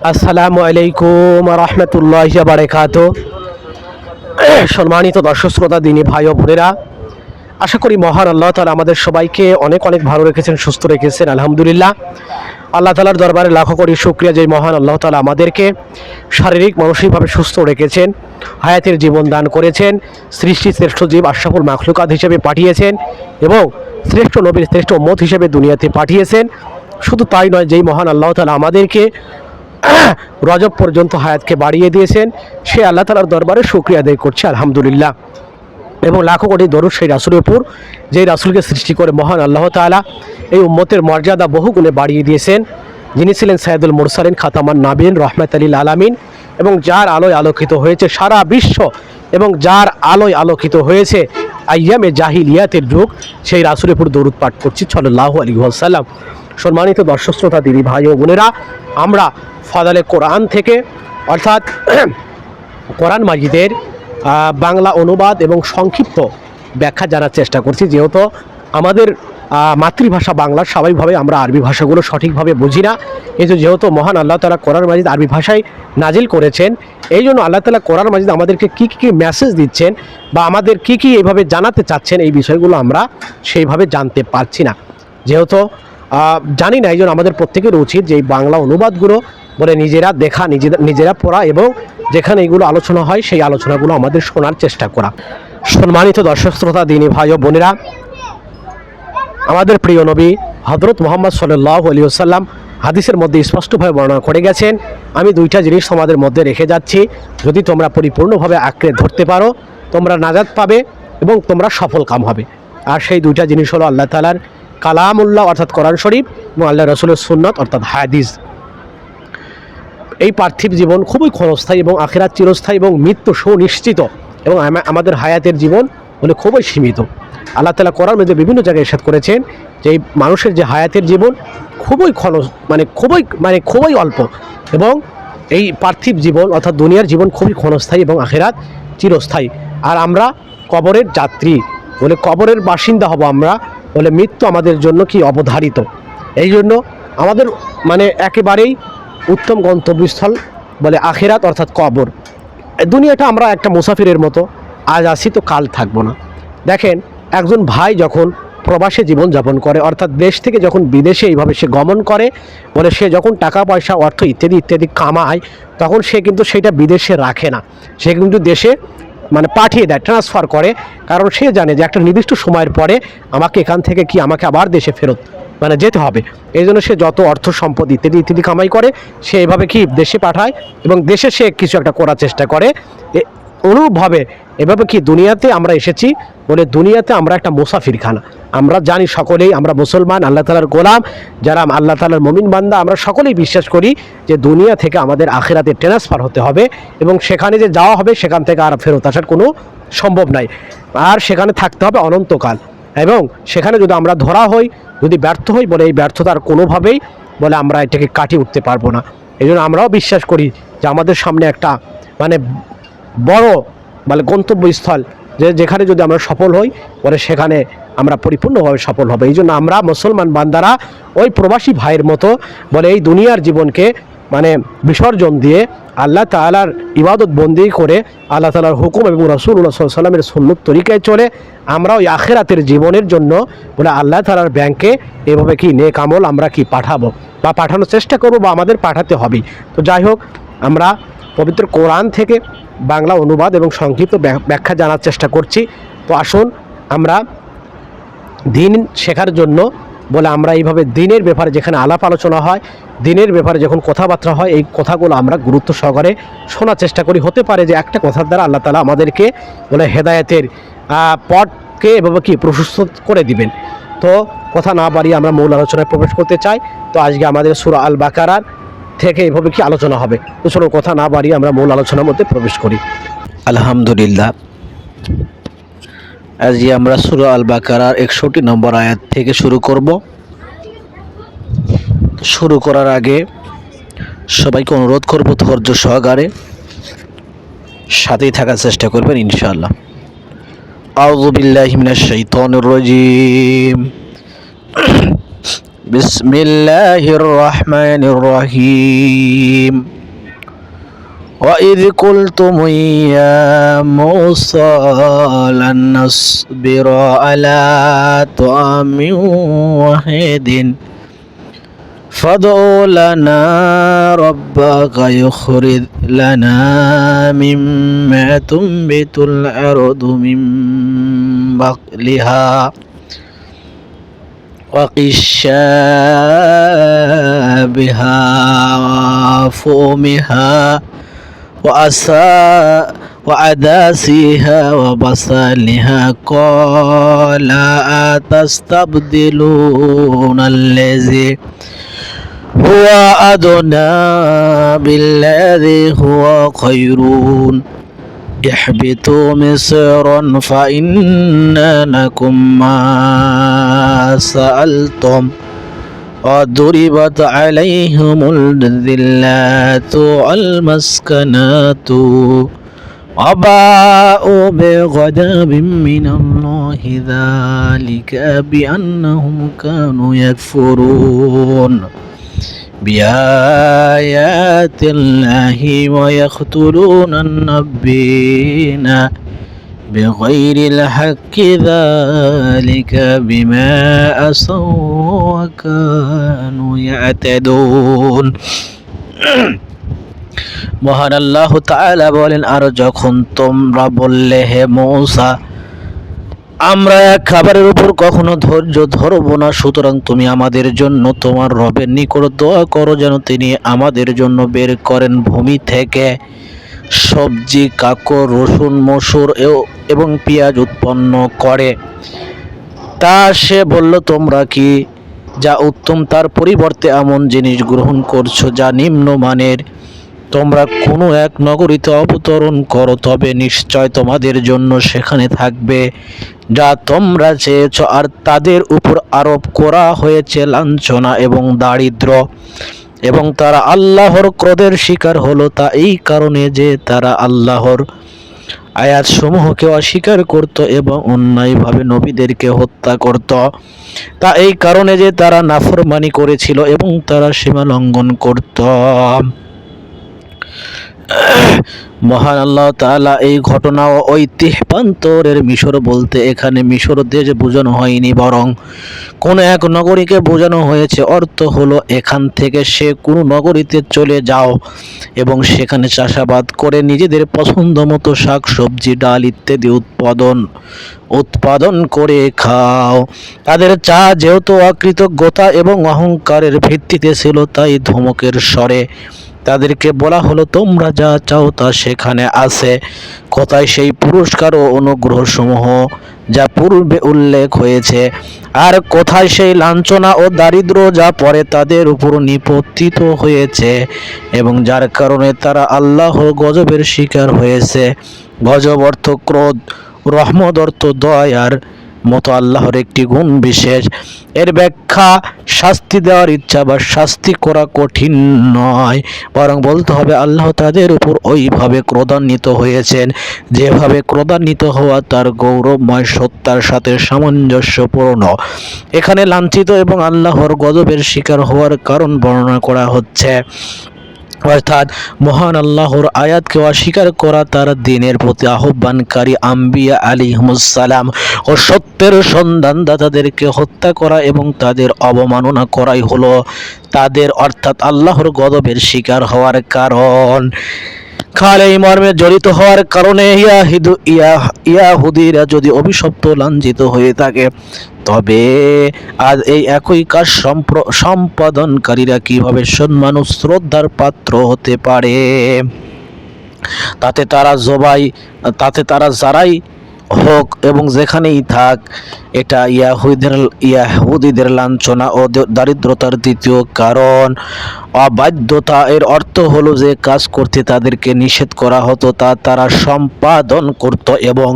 আসসালামু আলাইকুম রহমতুল্লাহি ওয়া বারাকাতুহু। সম্মানিত দর্শক শ্রোতা, দিনী ভাই ও বোনেরা, আশা করি মহান আল্লাহ তাআলা আমাদের সবাইকে অনেক অনেক ভালো রেখেছেন, সুস্থ রেখেছেন। আলহামদুলিল্লাহ, আল্লাহ তাআলার দরবারে লাখো কোটি শুকরিয়া যে মহান আল্লাহ তাআলা আমাদেরকে শারীরিক মানসিকভাবে সুস্থ রেখেছেন, হায়াতের জীবন দান করেছেন, সৃষ্টি শ্রেষ্ঠ জীব আশরাফুল মাখলুকাত হিসেবে পাঠিয়েছেন এবং শ্রেষ্ঠ নবীর শ্রেষ্ঠ উম্মত হিসেবে দুনিয়াতে পাঠিয়েছেন। শুধু তাই নয়, যেই মহান আল্লাহ তাআলা আমাদেরকে রজব পর্যন্ত হায়াতকে বাড়িয়ে দিয়েছেন, সে আল্লাহ তাআলার দরবারে শুকরিয়া আদায় করছে আলহামদুলিল্লাহ। এবং লাখো কোটি দরুদ সেই রাসূলের উপর, যেই রাসূলকে সৃষ্টি করে মহান আল্লাহ তাআলা এই উম্মতের মর্যাদা বহু গুণে বাড়িয়ে দিয়েছেন, যিনি ছিলেন সাইয়্যিদুল মুরসালিন, খাতামান নাবিয়িন, রাহমাতাল লিল আলামিন, এবং যার আলোয় আলোকিত হয়েছে সারা বিশ্ব এবং যার আলোয় আলোকিত হয়েছে আইয়ামে জাহিলিয়াতের যুগ, সেই রাসূলের উপর দরুদ পাঠ করছি সাল্লাল্লাহু আলাইহি ওয়াসাল্লাম। সম্মানিত দর্শক শ্রোতা, দিনী ভাই ও বোনেরা, আমরা ফাদালে কোরআন থেকে অর্থাৎ কোরআন মাজিদের বাংলা অনুবাদ এবং সংক্ষিপ্ত ব্যাখ্যা জানার চেষ্টা করছি। যেহেতু আমাদের মাতৃভাষা বাংলা, স্বাভাবিকভাবে আমরা আরবি ভাষাগুলো সঠিকভাবে বুঝি না। এই যেহেতু মহান আল্লাহ তাআলা কোরআন মাজিদ আরবি ভাষায় নাজিল করেছেন, এই জন্য আল্লাহ তাআলা কোরআন মাজিদ আমাদেরকে কী কী মেসেজ দিচ্ছেন বা আমাদের কী কী এইভাবে জানাতে চাচ্ছেন, এই বিষয়গুলো আমরা সেইভাবে জানতে পারছি না। যেহেতু জানি না, এই জন্য আমাদের প্রত্যেকের উচিত যে এই বাংলা অনুবাদগুলো বলে নিজেরা দেখা, নিজেরা পড়া এবং যেখানে এইগুলো আলোচনা হয় সেই আলোচনাগুলো আমাদের শোনার চেষ্টা করা। সম্মানিত দর্শক শ্রোতা, দিনী ভাই ও বোনেরা, আমাদের প্রিয় নবী হযরত মুহাম্মদ সাল্লাল্লাহু আলাইহি ওয়াসাল্লাম হাদিসের মধ্যে স্পষ্টভাবে বর্ণনা করে গেছেন, আমি দুইটা জিনিস তোমাদের মধ্যে রেখে যাচ্ছি, যদি তোমরা পরিপূর্ণভাবে আঁকড়ে ধরতে পারো তোমরা নাজাত পাবে এবং তোমরা সফল কাম হবে। আর সেই দুইটা জিনিস হলো আল্লাহ তাআলার কালামুল্লাহ অর্থাৎ কোরআন শরীফ এবং আল্লাহ রাসূলের সুন্নাত অর্থাৎ হাদিস। এই পার্থিব জীবন খুবই ক্ষণস্থায়ী এবং আখিরাত চিরস্থায়ী এবং মৃত্যু সুনিশ্চিত, এবং আমাদের হায়াতের জীবন হলে খুবই সীমিত। আল্লাহ তাআলা কোরআন মধ্যে বিভিন্ন জায়গায় ইরশাদ করেছেন যে এই মানুষের যে হায়াতের জীবন খুবই খুবই অল্প, এবং এই পার্থিব জীবন অর্থাৎ দুনিয়ার জীবন খুবই ক্ষণস্থায়ী এবং আখিরাত চিরস্থায়ী। আর আমরা কবরের যাত্রী বলে, কবরের বাসিন্দা হব আমরা বলে, মৃত্যু আমাদের জন্য কি অবধারিত। এই জন্য আমাদের একেবারেই উত্তম গন্তব্যস্থল বলে আখিরাত অর্থাৎ কবর। দুনিয়াটা আমরা একটা মুসাফিরের মতো, আজ আসি তো কাল থাকবো না। দেখেন, একজন ভাই যখন প্রবাসে জীবনযাপন করে অর্থাৎ দেশ থেকে যখন বিদেশে এইভাবে সে গমন করে বলে, সে যখন টাকা পয়সা অর্থ ইত্যাদি ইত্যাদি কামায়, তখন সে কিন্তু সেটা বিদেশে রাখে না, সে কিন্তু দেশে পাঠিয়ে দেয়, ট্রান্সফার করে। কারণ সে জানে যে একটা নির্দিষ্ট সময়ের পরে আমাকে এখান থেকে আমাকে আবার দেশে ফেরত যেতে হবে। এই জন্য সে যত অর্থ সম্পদ ইত্যাদি ইত্যাদি কামাই করে সে এভাবে দেশে পাঠায় এবং দেশে সে কিছু একটা করার চেষ্টা করে। অনুরূপভাবে এভাবে দুনিয়াতে আমরা এসেছি বলে, দুনিয়াতে আমরা একটা মুসাফিরখানা। আমরা জানি সকলেই আমরা মুসলমান, আল্লাহ তাআলার গোলাম, যারা আল্লাহ তাআলার মুমিন বান্দা, আমরা সকলেই বিশ্বাস করি যে দুনিয়া থেকে আমাদের আখিরাতে ট্রান্সফার হতে হবে এবং সেখানে যে যাওয়া হবে সেখান থেকে আর ফেরত আসার কোনো সম্ভব নাই, আর সেখানে থাকতে হবে অনন্তকাল। এবং সেখানে যদি আমরা ধরা হই, যদি ব্যর্থ হই বলে, এই ব্যর্থতার কোনোভাবেই বলে আমরা এটাকে কাটিয়ে উঠতে পারবো না। এই জন্য আমরাও বিশ্বাস করি যে আমাদের সামনে একটা বড় গন্তব্যস্থল, যেখানে যদি আমরা সফল হই বলে সেখানে আমরা পরিপূর্ণভাবে সফল হবে। এই জন্য আমরা মুসলমান বান্দারা ওই প্রবাসী ভাইয়ের মতো বলে এই দুনিয়ার জীবনকে বিসর্জন দিয়ে আল্লাহ তাআলার ইবাদত বন্দি করে, আল্লাহ তাআলার হুকুম এবং রাসূলুল্লাহ সাল্লাল্লাহু আলাইহি ওয়াসাল্লামের সুন্নত তরিকায় চলে আমরা ওই আখিরাতের জীবনের জন্য বলে আল্লাহ তাআলার ব্যাংকে এভাবে নেক আমল আমরা পাঠাবো বা পাঠানোর চেষ্টা করবো বা আমাদের পাঠাতে হবে। তো যাই হোক, আমরা পবিত্র কোরআন থেকে বাংলা অনুবাদ এবং সংক্ষিপ্ত ব্যাখ্যা জানার চেষ্টা করছি। তো আসুন আমরা দিন শেখার জন্য বলে আমরা এইভাবে দিনের ব্যাপারে যেখানে আলাপ আলোচনা হয়, দিনের ব্যাপারে যখন কথাবার্তা হয়, এই কথাগুলো আমরা গুরুত্ব সহকারে শোনার চেষ্টা করি। হতে পারে যে একটা কথার দ্বারা আল্লাহ তাআলা আমাদেরকে বলে হেদায়েতের পথকে এভাবে প্রশস্ত করে দিবেন। তো কথা না বাড়িয়ে আমরা মূল আলোচনায় প্রবেশ করতে চাই। তো আজকে আমাদের সূরা আল বাকারার থেকে এভাবে আলোচনা হবে। তো চলো কথা না বাড়িয়ে আমরা মূল আলোচনার মধ্যে প্রবেশ করি। আলহামদুলিল্লাহ, আজকে আমরা সূরা আল বাকারার 61 নম্বর আয়াত থেকে শুরু করব। শুরু করার আগে সবাইকে অনুরোধ করব ধৈর্য সহকারে সাথেই থাকার চেষ্টা করবেন ইনশাআল্লাহ। আউযু বিল্লাহি মিনাশ শাইতানির রাজীম। بسم الله الرحمن الرحيم وإذ قلتم يا موسى لن نصبر على طعام واحد فادع لنا ربك يخرج لنا مما تنبت الأرض من بقلها وقشابها وفومها وعداسها وبصلها قال أتستبدلون الذي هو أدنى بالذي هو خير اهبطوا مصرا فإن لكم ما سألتم وضربت عليهم الذلات والمسكنات وباءوا بغضب من الله ذلك بأنهم كانوا يكفرون بآيات الله ويقتلون النبيين بغير الحق ذلك بما عصوا وكانوا يعتدون মহান আল্লাহ তাআলা বলেন, আর যখন তোমরা বললে হে মূসা আমরা এক খাবারের উপর কখনো ধৈর্য ধরবো না, সুতরাং তুমি আমাদের জন্য তোমার রবের নিকট দোয়া করো যেন তিনি আমাদের জন্য বের করেন ভূমি থেকে সবজি, কাকর, রসুন, মসুর এবং পেঁয়াজ উৎপন্ন করে। তা সে বলল, তোমরা কি যা উত্তম তার পরিবর্তে এমন জিনিস গ্রহণ করছো যা নিম্নমানের? তোমরা কোনো এক নগরীতে অবতরণ করো, তবে নিশ্চয় তোমাদের জন্য সেখানে থাকবে যা তোমরা চেয়েছ, আর তাদের উপর আরোপ করা হয়েছে লাঞ্ছনা এবং দারিদ্র্য, এবং তারা আল্লাহর ক্রোধের শিকার হলো তা এই কারণে যে তারা আল্লাহর আয়াতসমূহকে অস্বীকার করত এবং অন্যায়ভাবে নবীদেরকে হত্যা করত। তা এই কারণে যে তারা নাফরমানি করেছিল এবং তারা সীমা লঙ্ঘন করত। মহান আল্লাহ তাআলা এই ঘটনা ও ঐতিহ্যান্তরের মিশর বলতে এখানে মিশর দেশ বোঝানো হয়নি, বরং কোন এক নগরীকে বোঝানো হয়েছে। অর্থ হলো এখান থেকে সে কোনো নগরীতে চলে যাও এবং সেখানে চাষাবাদ করে নিজেদের পছন্দ মতো শাক সবজি, ডাল ইত্যাদি উৎপাদন করে খাও। তাদের চা যেহেতু অকৃতজ্ঞতা এবং অহংকারের ভিত্তিতে ছিল, তাই ধমকের স্বরে তাদেরকে বলা হলো, তোমরা যা চাও তা সেখানে আছে। কোথায় সেই পুরস্কার ও অনুগ্রহ সমূহ যা পূর্বে উল্লেখ হয়েছে, আর কোথায় সেই লাঞ্ছনা ও দারিদ্র্য যা পরে তাদের উপর নিপতিত হয়েছে এবং যার কারণে তারা আল্লাহর গজবের শিকার হয়েছে। গজব অর্থ ক্রোধ, রহমত অর্থ দয়ার মতো আল্লাহর একটি গুণ বিশেষ। এর ব্যাখ্যা শাস্তি দেওয়ার ইচ্ছা বা শাস্তি করা কঠিন নয়, বরং বলতে হবে আল্লাহ তাদের উপর ওইভাবে ক্রোধান্বিত হয়েছেন যেভাবে ক্রোধান্বিত হওয়া তার গৌরবময় সত্তার সাথে সামঞ্জস্যপূর্ণ। এখানে লাঞ্ছিত এবং আল্লাহর গজবের শিকার হওয়ার কারণ বর্ণনা করা হচ্ছে, অর্থাৎ মহান আল্লাহর আয়াতকে অস্বীকার করা, তার দ্বীনের প্রতি আহ্বানকারী আম্বিয়া আলাইহিমুস সালাম ও সত্যের সন্ধানদাতাদেরকে হত্যা করা এবং তাদের অবমাননা করাই হলো তাদের অর্থাৎ আল্লাহর গজবের শিকার হওয়ার কারণ। খাল এই মর্মে জড়িত হওয়ার কারণে ইয়াহুদিরা যদি অভিশপ্ত লাঞ্ছিত হয়ে থাকে, তবে আজ এই একই কাজ সম্পাদনকারীরা কিভাবে সম্মান ও শ্রদ্ধার পাত্র হতে পারে? তাতে তারা যারাই হোক এবং যেখানেই থাক, এটা ইয়াহুদিদের লাঞ্ছনা ও দারিদ্রতার দ্বিতীয় কারণ। অবাধ্যতা এর অর্থ হলো যে কাজ করতে তাদেরকে নিষেধ করা হতো তা তারা সম্পাদন করত, এবং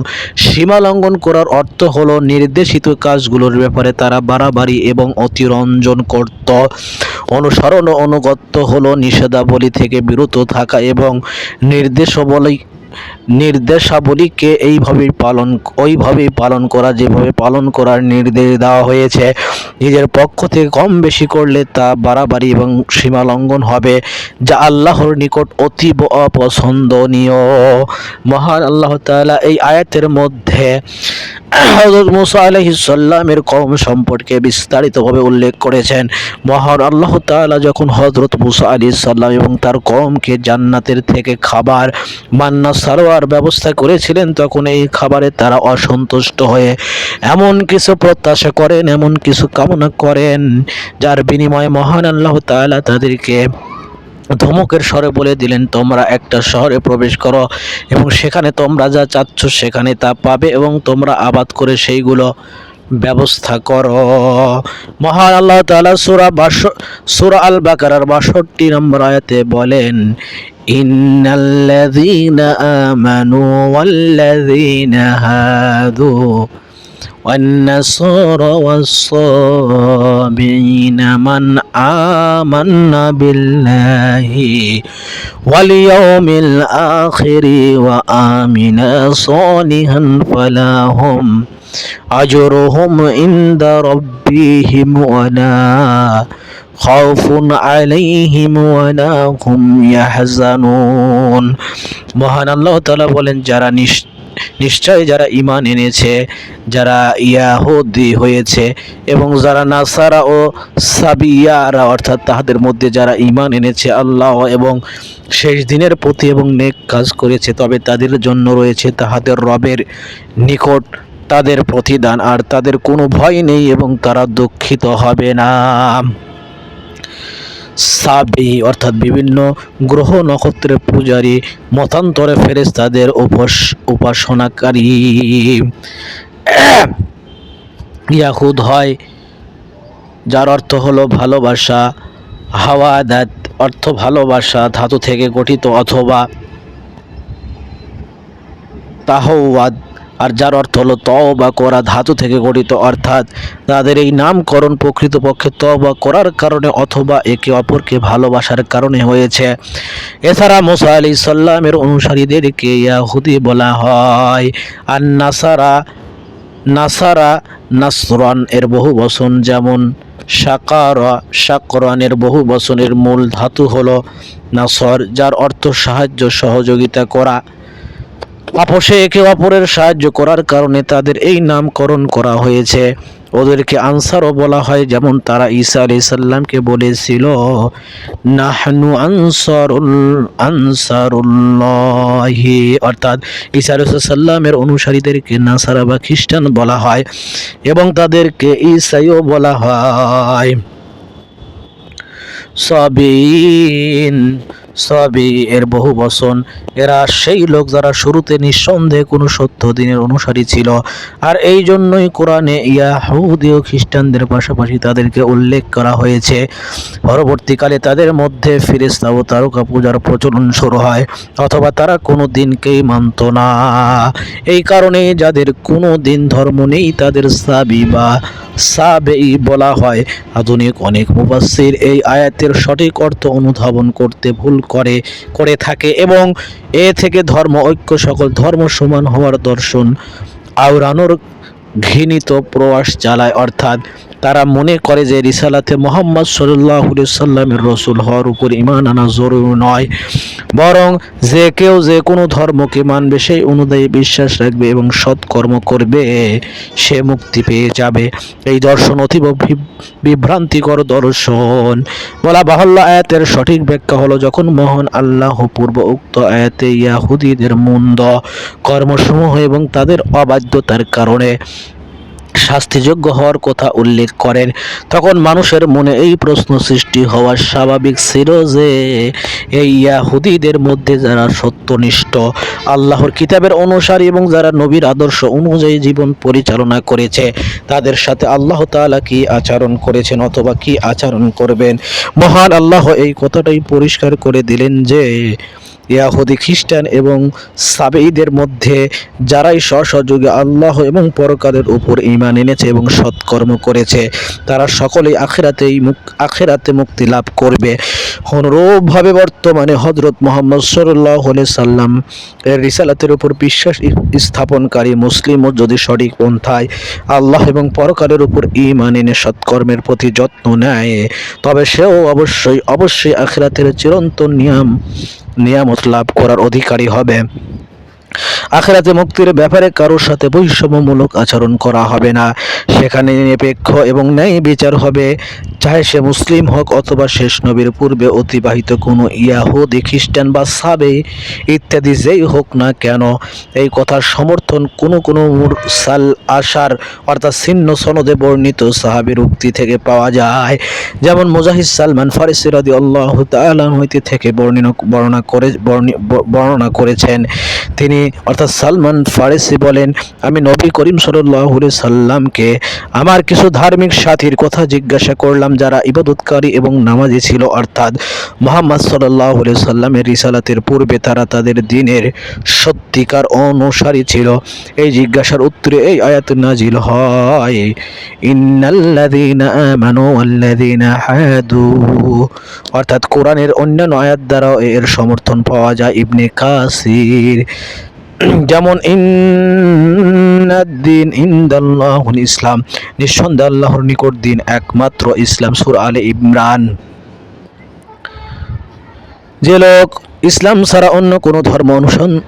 সীমা লঙ্ঘন করার অর্থ হলো নির্দেশিত কাজগুলোর ব্যাপারে তারা বাড়াবাড়ি এবং অতিরঞ্জন করত। অনুসরণ ও অনুগত্য হলো নিষেধাবলী থেকে বিরত থাকা এবং নির্দেশাবলী নির্দেশাবলীকে ওইভাবেই পালন করা যেভাবে পালন করার নির্দেশ দেওয়া হয়েছে। নিজের পক্ষ থেকে কম বেশি করলে তা বাড়াবাড়ি এবং সীমা লঙ্ঘন হবে, যা আল্লাহর নিকট অতীব অপছন্দনীয়। মহান আল্লাহ তাআলা এই আয়াতের মধ্যে হযরত মুসা আলাইহিস সালামের কওম সম্পর্কে বিস্তারিতভাবে উল্লেখ করেছেন। মহান আল্লাহ তাআলা যখন হযরত মুসা আলাইহিস সালাম এবং তার কওমকে জান্নাতের থেকে খাবার মান্না সালোয়ার ব্যবস্থা করেছিলেন, তখন এই খাবারে তারা অসন্তুষ্ট হয়ে এমন কিছু প্রত্যাশা করেন, এমন কিছু কামনা করেন, যার বিনিময়ে মহান আল্লাহ তাআলা তাদেরকে ধমকের স্বরে বলে দিলেন, তোমরা একটা শহরে প্রবেশ করো এবং সেখানে তোমরা যা চাচ্ছ সেখানে তা পাবে এবং তোমরা আবাদ করে সেইগুলো ব্যবস্থা করো। মহান আল্লাহ তাআলা সূরা আল বাকারার ৬২ নম্বর আয়াতে বলেন, ইন্নাল্লাযীনা আমানু ওয়াল্লাযীনা হাদু والنصارى والصابئين من آمن بالله واليوم الآخر وآمن صالحا فلهم أجرهم عند ربهم ولا خوف عليهم ولا هم يحزنون। মহান আল্লাহ তাআলা বলেন, নিশ্চয় যারা ঈমান এনেছে, যারা ইয়াহুদি হয়েছে এবং যারা নাসারা ও সাবিয়ারা অর্থাৎ তাহাদের মধ্যে যারা ঈমান এনেছে আল্লাহ এবং শেষ দিনের প্রতি এবং নেক কাজ করেছে, তবে তাদের জন্য রয়েছে তাহাদের রবের নিকট তাদের প্রতিদান, আর তাদের কোনো ভয় নেই এবং তারা দুঃখিত হবে না। সাবি অর্থাৎ বিভিন্ন গ্রহ নক্ষত্রের পূজারী, মতান্তরে ফেরেশতাদের উপাসনাকারী। ইয়াহুদ হয়, যার অর্থ হলো ভালোবাসা, হাওয়াদাত অর্থ ভালোবাসা ধাতু থেকে গঠিত, অথবা তাহওয়াদ আর যার অর্থ হলো তওবা করা ধাতু থেকে গঠিত, অর্থাৎ তাদের এই নামকরণ প্রকৃতপক্ষে তওবা করার কারণে অথবা একে অপরকে ভালোবাসার কারণে হয়েছে। এছাড়া মুসা আলাইহিস সালামের অনুসারীদেরকে ইয়াহুদি বলা হয়। আর নাসরান এর বহু বচন, যেমন শাকরানের বহু বচনের মূল ধাতু হলো নাসর, যার অর্থ সাহায্য সহযোগিতা করা। আপোষে একে অপরের সাহায্য করার কারণে তাদের এই নামকরণ করা হয়েছে। ওদেরকে আনসারও বলা হয়, যেমন তারা ঈসা আলাইহিস সালামকে বলেছিল, নাহনু আনসারুল্লাহি, অর্থাৎ ঈসা আলাইহিস সালামের অনুসারীদেরকে নাসারা বা খ্রিস্টান বলা হয় এবং তাদেরকে ঈসাইও বলা হয়। সাবি এর বহু বচন, এরা সেই লোক যারা শুরুতে নিঃসন্দেহে কোনো সত্য দিনের অনুসারী ছিল, আর এই জন্যই কোরআনে ইয়াহুদি ও খ্রিস্টানদের পাশাপাশি তাদেরকে উল্লেখ করা হয়েছে। পরবর্তীকালে তাদের মধ্যে ফেরেশতা ও তারকা পূজার প্রচলন শুরু হয়, অথবা তারা কোনো দিনকেই মানত না। এই কারণে যাদের কোনো দিন ধর্ম নেই তাদের সাবি বা সাবেই বলা হয়। আধুনিক অনেক মুফাসসির এই আয়াতের সঠিক অর্থ অনুধাবন করতে ভুল করে থাকে এবং এ থেকে ধর্ম ঐক্য, সকল ধর্ম সমান হওয়ার দর্শন আওড়ানোর ঘৃণিত প্রয়াস চালায়। অর্থাৎ তারা মনে করে যে রিসালাতে মুহাম্মদ সাল্লাল্লাহু আলাইহি সাল্লামের রাসূল হওয়ার উপর ঈমান আনা জরুরি নয়, বরং যে কেউ যে কোনো ধর্মকে মানবে, সেই অনুযায়ী বিশ্বাস রাখবে এবং সৎকর্ম করবে, সে মুক্তি পেয়ে যাবে। এই দর্শন অতীব বিভ্রান্তিকর দর্শন। বলা বাহুল্য, আয়াতের সঠিক ব্যাখ্যা হলো, যখন মহান আল্লাহ পূর্ব উক্ত আয়াতে ইয়াহুদীদের মন্দ কর্মসমূহ এবং তাদের অবাধ্যতার কারণে শাস্তিযোগ্য হওয়ার কথা উল্লেখ করেন, তখন মানুষের মনে এই প্রশ্ন সৃষ্টি হওয়া স্বাভাবিক ছিল যে এই ইয়াহুদীদের মধ্যে যারা সত্যনিষ্ঠ, আল্লাহর কিতাবের অনুসারী এবং যারা নবীর আদর্শ অনুযায়ী জীবন পরিচালনা করেছে, তাদের সাথে আল্লাহ তাআলা কি আচরণ করেছেন অথবা কি আচরণ করবেন। মহান আল্লাহ এই কথাটাই পরিষ্কার করে দিলেন যে ইয়াহুদি খ্রিস্টান এবং সাবেঈদের মধ্যে যারাই স্বযুগে আল্লাহ এবং পরকালের উপর ঈমান এনেছে এবং সৎকর্ম করেছে তারা সকলেই আখিরাতে মুক্তি লাভ করবে। অনুরূপভাবে বর্তমানে হযরত মুহাম্মদ সাল্লাল্লাহু আলাইহি সাল্লাম এর রিসালাতের উপর বিশ্বাস স্থাপনকারী মুসলিমও যদি সঠিক পন্থায় আল্লাহ এবং পরকালের উপর ঈমান এনে সৎকর্মের প্রতি যত্ন নেয় তবে সেও অবশ্যই আখিরাতের চিরন্তন নিয়ামত লাভ করার অধিকারী হবে। আখিরাতে মুক্তির ব্যাপারে কারোর সাথে বৈষম্যমূলক আচরণ করা হবে না। সেখানে নিরপেক্ষ এবং ন্যায় বিচার হবে, চাহে সে মুসলিম হোক অথবা শেষ নবীর পূর্বে অতিবাহিত কোনো ইয়াহুদি খ্রিস্টান বা সাবে ইত্যাদি যেই হোক না কেন। এই কথার সমর্থন কোনো মুরসাল আশার অর্থাৎ ছিন্ন সনদে বর্ণিত সাহাবীর উক্তি থেকে পাওয়া যায়। যেমন মুজাহিদ সালমান ফারিসি রাদিয়াল্লাহু তাআলা হইতে থেকে বর্ণনা করেছেন। তিনি অর্থাৎ সালমান ফারিসি বলেন, আমি নবী করিম সাল্লাল্লাহু আলাইহি সাল্লামকে আমার কিছু ধার্মিক সাথীর কথা জিজ্ঞাসা করলাম যারা ইবাদতকারী এবং নামাজি ছিল, অর্থাৎ মুহাম্মদ সাল্লাল্লাহু আলাইহি সাল্লামের রিসালাতের পূর্বে তারা তাদের দ্বীনের সত্যিকার অনুসারী ছিল। এই জিজ্ঞাসার উত্তরে এই আয়াত নাজিল হয়, ইন্নাল্লাযীনা আমানু ওয়াল্লাযীনা হাদু, অর্থাৎ কোরআনের অন্যান্য আয়াত দ্বারা এর সমর্থন পাওয়া যায়। ইবনে কাসির যেমন ইন্নাদ-দীন ইনদাল্লাহুল ইসলাম, নিঃসন্দেহে আল্লাহর নিকট দিন একমাত্র ইসলাম। সূরা আলে ইমরান। যে লোক ইসলাম ছাড়া অন্য কোনো ধর্ম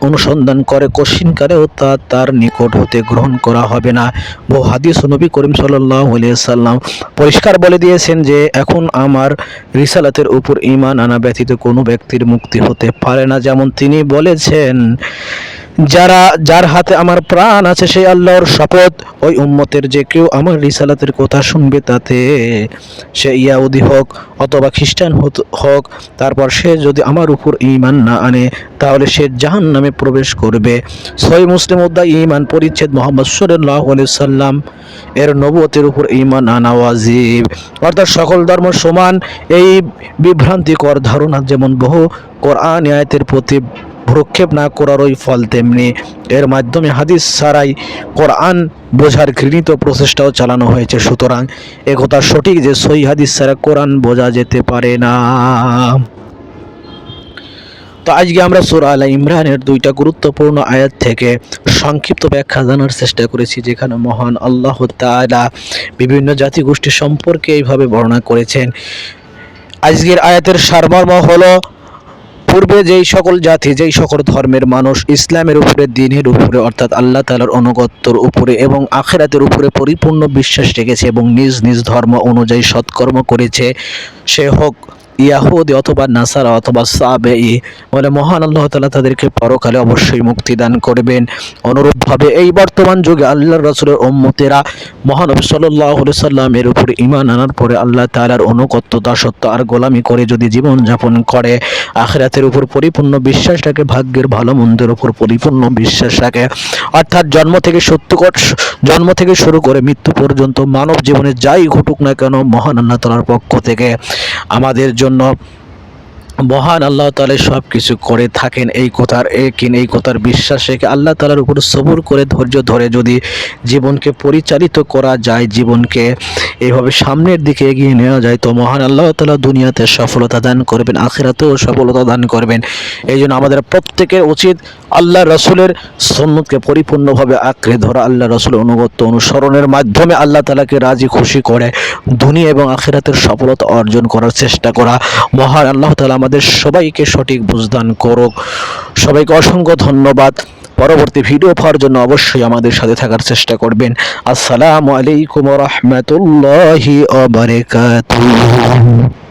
অনুসন্ধান করে কশিনকারেও তা তার নিকট হতে গ্রহণ করা হবে না। বহু হাদিস নবী করিম সাল্লাল্লাহু আলাইহি সাল্লাম পরিষ্কার বলে দিয়েছেন যে এখন আমার রিসালাতের উপর ঈমান আনা ব্যতীত কোনো ব্যক্তির মুক্তি হতে পারে না। যেমন তিনি বলেছেন, যার হাতে আমার প্রাণ আছে সেই আল্লাহর শপথ, ওই উম্মতের যে কেউ আমার রিসালাতের কথা শুনবে তাতে সে ইয়াহুদি হোক অথবা খ্রিস্টান হোক, তারপর সে যদি আমার উপর ঈমান না আনে তাহলে সে জাহান্নামে প্রবেশ করবে। সহিহ মুসলিম অধ্যায় ঈমান পরিচ্ছেদ মুহাম্মদ সাল্লাল্লাহু আলাইহি সাল্লাম এর নবুয়তের উপর ঈমান আনা ওয়াজিব, অর্থাৎ সকল ধর্ম সমান। এই বিভ্রান্তিকর ধারণা যেমন বহু কোরআন আয়াতের প্রতি ভ্রুক্ষেপ না করার ওই ফল, তেমনি এর মাধ্যমে হাদিস ছাড়াই কোরআন বোঝার ঘৃণিত প্রচেষ্টাও চালানো হয়েছে। সুতরাং একথা সঠিক যে সহিহ হাদিস ছাড়া কোরআন বোঝা যেতে পারে না। তো আজকে আমরা সূরা আলে ইমরানের 2টা গুরুত্বপূর্ণ আয়াত থেকে সংক্ষিপ্ত ব্যাখ্যা জানার চেষ্টা করেছি, যেখানে মহান আল্লাহ তাআলা বিভিন্ন জাতিগোষ্ঠী সম্পর্কে এইভাবে বর্ণনা করেছেন। আজকের আয়াতের সারমর্ম হলো, পূর্বে যেই সকল জাতি যেই সকল ধর্মের মানুষ ইসলামের উপরে, দ্বীনের উপরে অর্থাৎ আল্লাহ তাআলার অনুগত্যর উপরে এবং আখিরাতের উপরে পরিপূর্ণ বিশ্বাস রেখেছে এবং নিজ নিজ ধর্ম অনুযায়ী সৎকর্ম করেছে, সে হোক ইয়াহুদি অথবা নাসারা অথবা সাবেঈ, বলে মহান আল্লাহ তাআলা তাদেরকে পরকালে অবশ্যই মুক্তি দান করবেন। অনুরূপভাবে এই বর্তমান যুগে আল্লাহর রাসূলের উম্মতেরা মহানবী সাল্লাল্লাহু আলাইহি সাল্লামের উপর ঈমান আনার পরে আল্লাহ তাআলার অনুগত্য, দাসত্ব আর গোলামি করে যদি জীবন যাপন করে, আখিরাতের উপর পরিপূর্ণ বিশ্বাস রাখে, ভাগ্যের ভালো মন্দের উপর পরিপূর্ণ বিশ্বাস রাখে, অর্থাৎ জন্ম থেকে শুরু করে মৃত্যু পর্যন্ত মানব জীবনে যাই ঘটুক না কেন মহান আল্লাহ তাআলার পক্ষ থেকে আমাদের জন্য মহান আল্লাহ তাআলা সব কিছু করে থাকেন। এই কথার বিশ্বাস রেখে আল্লাহ তাআলার উপর সবর করে ধৈর্য ধরে যদি জীবনকে পরিচালিত করা যায়, জীবনকে এইভাবে সামনের দিকে এগিয়ে নেওয়া যায়, তো মহান আল্লাহ তাআলা দুনিয়াতে সফলতা দান করবেন, আখিরাতেও সফলতা দান করবেন। এই জন্য আমাদের প্রত্যেকের উচিত আল্লাহ রাসূলের সুন্নতকে পরিপূর্ণভাবে আঁকড়ে ধরা, আল্লাহ রাসূলের অনুগত্য অনুসরণের মাধ্যমে আল্লাহ তাআলাকে রাজি খুশি করে দুনিয়া এবং আখিরাতের সফলতা অর্জন করার চেষ্টা করা। মহান আল্লাহ তাআলা আমাদের সবাইকে সঠিক বুঝদান করুক। সবাইকে অসংখ্য ধন্যবাদ। পরবর্তী ভিডিও পাওয়ার জন্য অবশ্যই আমাদের সাথে থাকার চেষ্টা করবেন। আসসালামু আলাইকুম ওয়া রাহমাতুল্লাহি ওয়া বারাকাতুহু।